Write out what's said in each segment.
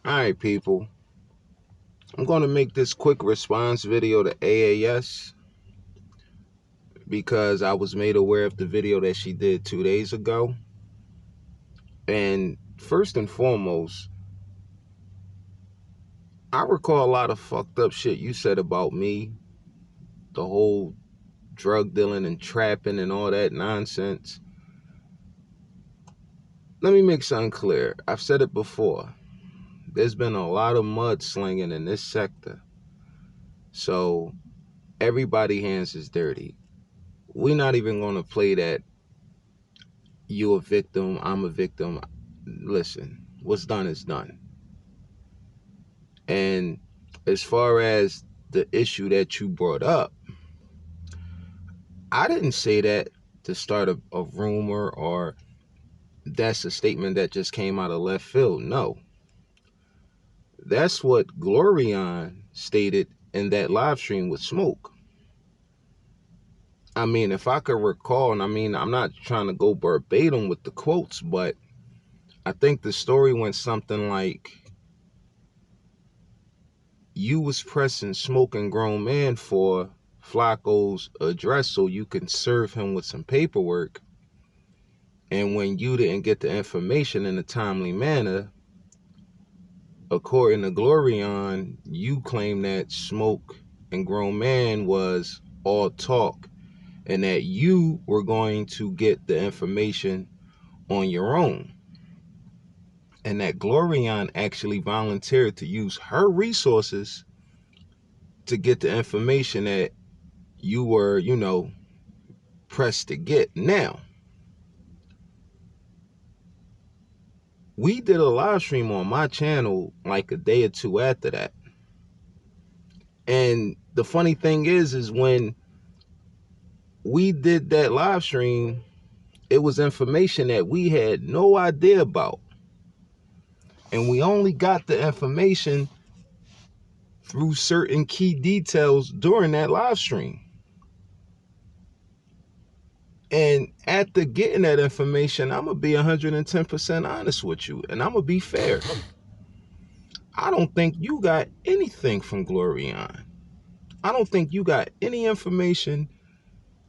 Alright, people. I'm going to make this quick response video to AAS because I was made aware of the video that she did 2 days ago. And first and foremost, I recall a lot of fucked up shit you said about me, the whole drug dealing and trapping and all that nonsense. Let me make something clear. I've said it before. There's been a lot of mudslinging in this sector. So everybody's hands is dirty. We're not even going to play that you a victim, I'm a victim. Listen, what's done is done. And as far as the issue that you brought up, I didn't say that to start a rumor or that's a statement that just came out of left field. No. That's what Glorion stated in that live stream with Smoke. I mean, if I could recall, and I mean, I'm not trying to go verbatim with the quotes, but I think the story went something like, you was pressing Smoking Grown Man for Flacco's address so you can serve him with some paperwork. And when you didn't get the information in a timely manner, according to Glorion, you claim that Smoke and Grown Man was all talk and that you were going to get the information on your own. And that Glorion actually volunteered to use her resources to get the information that you were, pressed to get. Now, we did a live stream on my channel like a day or two after that. And the funny thing is when we did that live stream, it was information that we had no idea about. And we only got the information through certain key details during that live stream. And after getting that information, I'm going to be 110% honest with you. And I'm going to be fair. I don't think you got anything from Glorion. I don't think you got any information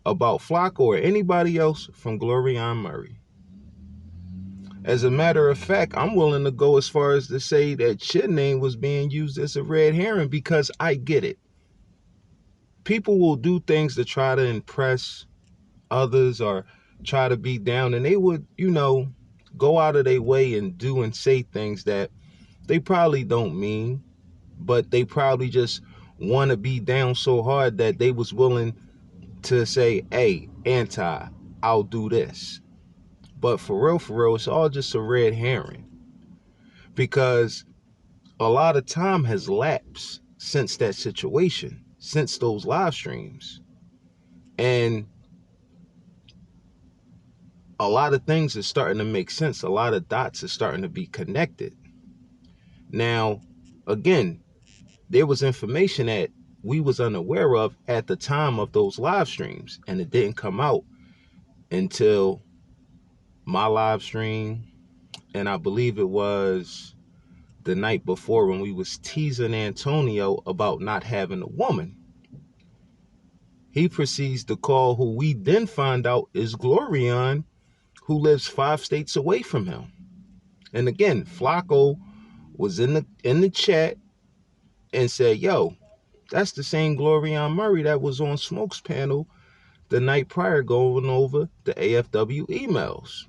about Flacco or anybody else from Glorion Murray. As a matter of fact, I'm willing to go as far as to say that your name was being used as a red herring because I get it. People will do things to try to impress others or try to be down, and they would, go out of their way and do and say things that they probably don't mean, but they probably just want to be down so hard that they was willing to say, hey, I'll do this. But for real, it's all just a red herring. Because a lot of time has lapsed since that situation, since those live streams. And a lot of things are starting to make sense. A lot of dots are starting to be connected. Now, again, there was information that we was unaware of at the time of those live streams, and it didn't come out until my live stream, and I believe it was the night before when we was teasing Antonio about not having a woman. He proceeds to call who we then find out is Glorion, who lives 5 states away from him. And again, Flacco was in the chat and said, yo, that's the same Glorion Murray that was on Smoke's panel the night prior going over the AFW emails.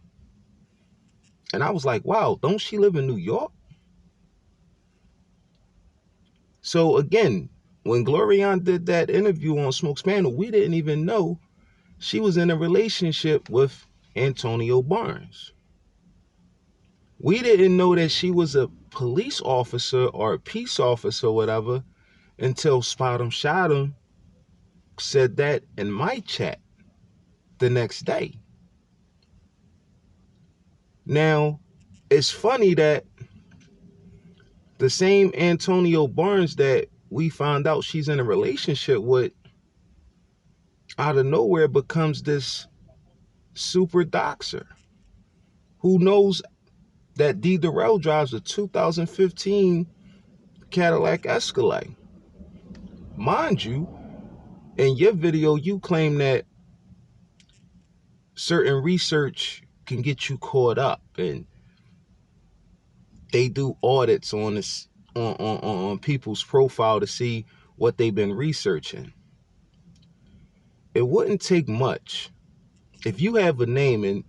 And I was like, wow, don't she live in New York? So again, when Glorion did that interview on Smoke's panel, we didn't even know she was in a relationship with Antonio Barnes. We didn't know that she was a police officer or a peace officer or whatever until Spot 'em Shot 'em said that in my chat the next day. Now, it's funny that the same Antonio Barnes that we found out she's in a relationship with out of nowhere becomes this super doxer who knows that D. Durrell drives a 2015 Cadillac Escalade. Mind you, in your video, you claim that certain research can get you caught up, and they do audits on this on people's profile to see what they've been researching. It wouldn't take much if you have a name, and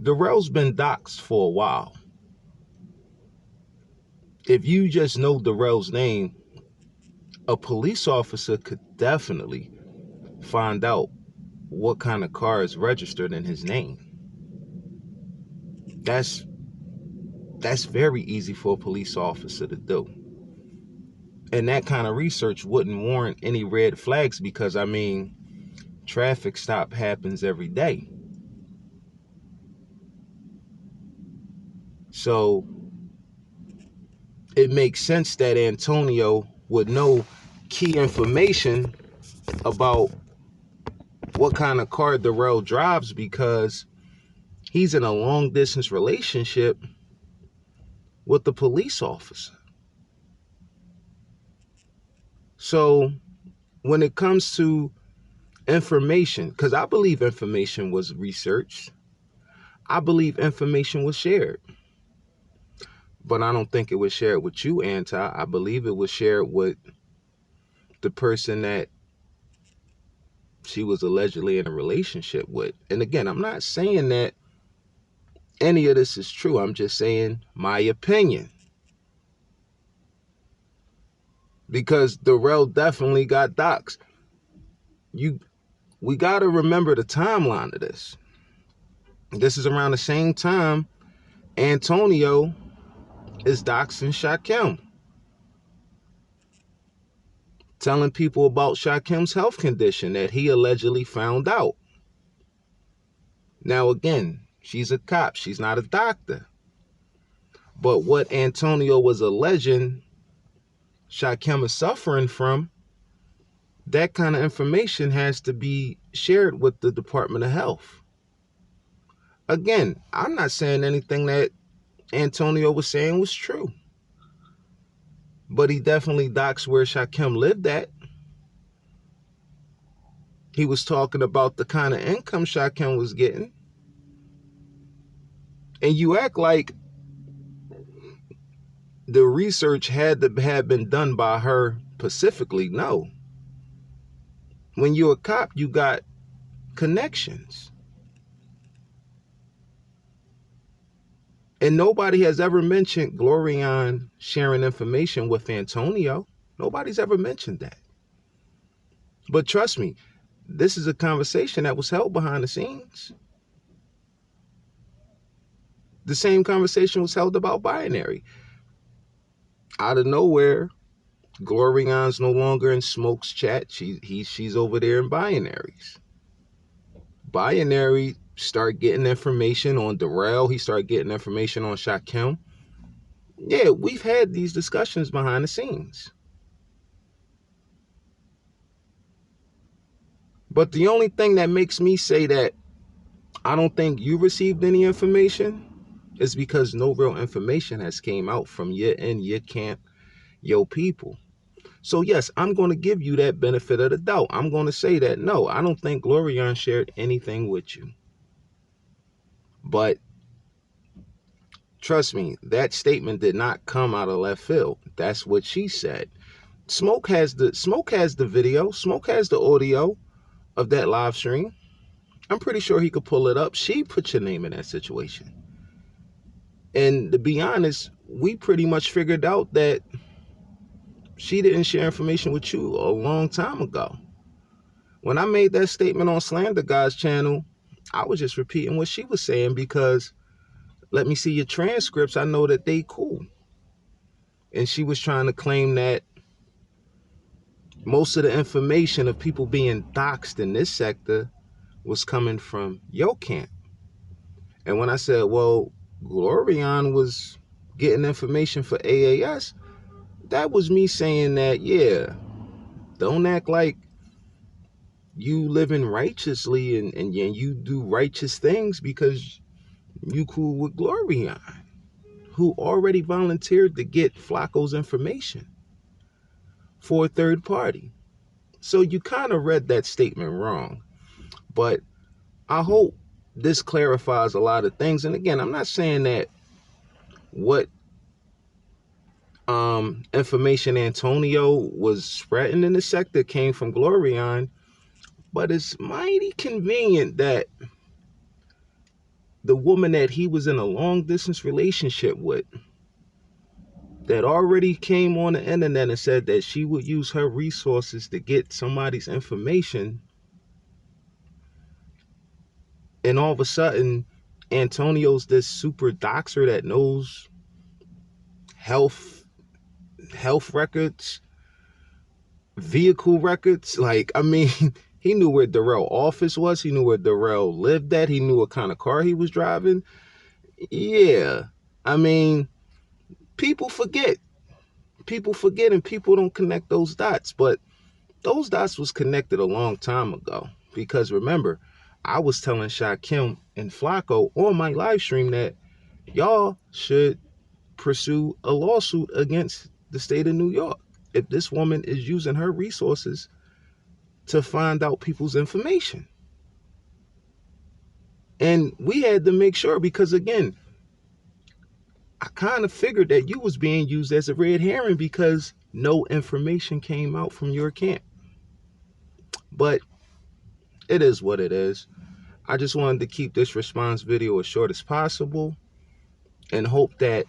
Durrell's been doxxed for a while. If you just know Durrell's name, a police officer could definitely find out what kind of car is registered in his name. That's very easy for a police officer to do. And that kind of research wouldn't warrant any red flags, because I mean, traffic stop happens every day. So it makes sense that Antonio would know key information about what kind of car Durrell drives, because he's in a long distance relationship with the police officer. So when it comes to information, because I believe information was researched, I believe information was shared, but I don't think it was shared with you, Anti. I believe it was shared with the person that she was allegedly in a relationship with. And again, I'm not saying that any of this is true. I'm just saying my opinion. Because Durrell definitely got doxxed. We got to remember the timeline of this. This is around the same time Antonio is doxing Shaquem, telling people about Shakem's health condition that he allegedly found out. Now, again, she's a cop. She's not a doctor. But what Antonio was alleging Shaquem is suffering from, that kind of information has to be shared with the Department of Health. Again, I'm not saying anything that Antonio was saying was true, but he definitely doxed where Shaquem lived at. He was talking about the kind of income Shaquem was getting. And you act like the research had to have been done by her specifically. No. When you're a cop, you got connections. And nobody has ever mentioned Glorion sharing information with Antonio. Nobody's ever mentioned that. But trust me, this is a conversation that was held behind the scenes. The same conversation was held about binary. Out of nowhere, Glorion's no longer in Smoke's chat. She's over there in binaries. Binary start getting information on Durrell. He started getting information on Shaquem. Yeah, we've had these discussions behind the scenes. But the only thing that makes me say that I don't think you received any information is because no real information has came out from your end, your camp, your people. So yes, I'm going to give you that benefit of the doubt. I'm going to say that no, I don't think Glorion shared anything with you. But trust me, that statement did not come out of left field. That's what she said. Smoke has the video. Smoke has the audio of that live stream. I'm pretty sure he could pull it up. She put your name in that situation. And to be honest, we pretty much figured out that she didn't share information with you a long time ago. When I made that statement on Slander Guy's channel, I was just repeating what she was saying, because let me see your transcripts. I know that they cool. And she was trying to claim that most of the information of people being doxxed in this sector was coming from your camp. And when I said, well, Glorion was getting information for AAS, that was me saying that, yeah, don't act like you living righteously and you do righteous things because you cool with Glorion. who already volunteered to get Flacco's information for a third party. So you kind of read that statement wrong. But I hope this clarifies a lot of things. And again, I'm not saying that what information Antonio was spreading in the sector came from Glorion, but it's mighty convenient that the woman that he was in a long distance relationship with, that already came on the internet and said that she would use her resources to get somebody's information, and all of a sudden Antonio's this super doxer that knows health records, vehicle records. Like, I mean, he knew where Darrell's office was. He knew where Darrell lived at. He knew what kind of car he was driving. Yeah. I mean, people forget. People forget and people don't connect those dots. But those dots was connected a long time ago. Because remember, I was telling Shaquem and Flacco on my live stream that y'all should pursue a lawsuit against the state of New York if this woman is using her resources to find out people's information. And we had to make sure, because again, I kind of figured that you was being used as a red herring because no information came out from your camp. But it is what it is. I just wanted to keep this response video as short as possible and hope that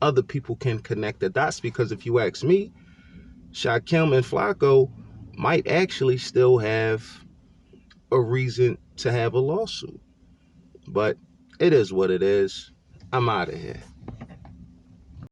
other people can connect the dots, because if you ask me, Shaquem and Flacco might actually still have a reason to have a lawsuit. But it is what it is. I'm out of here.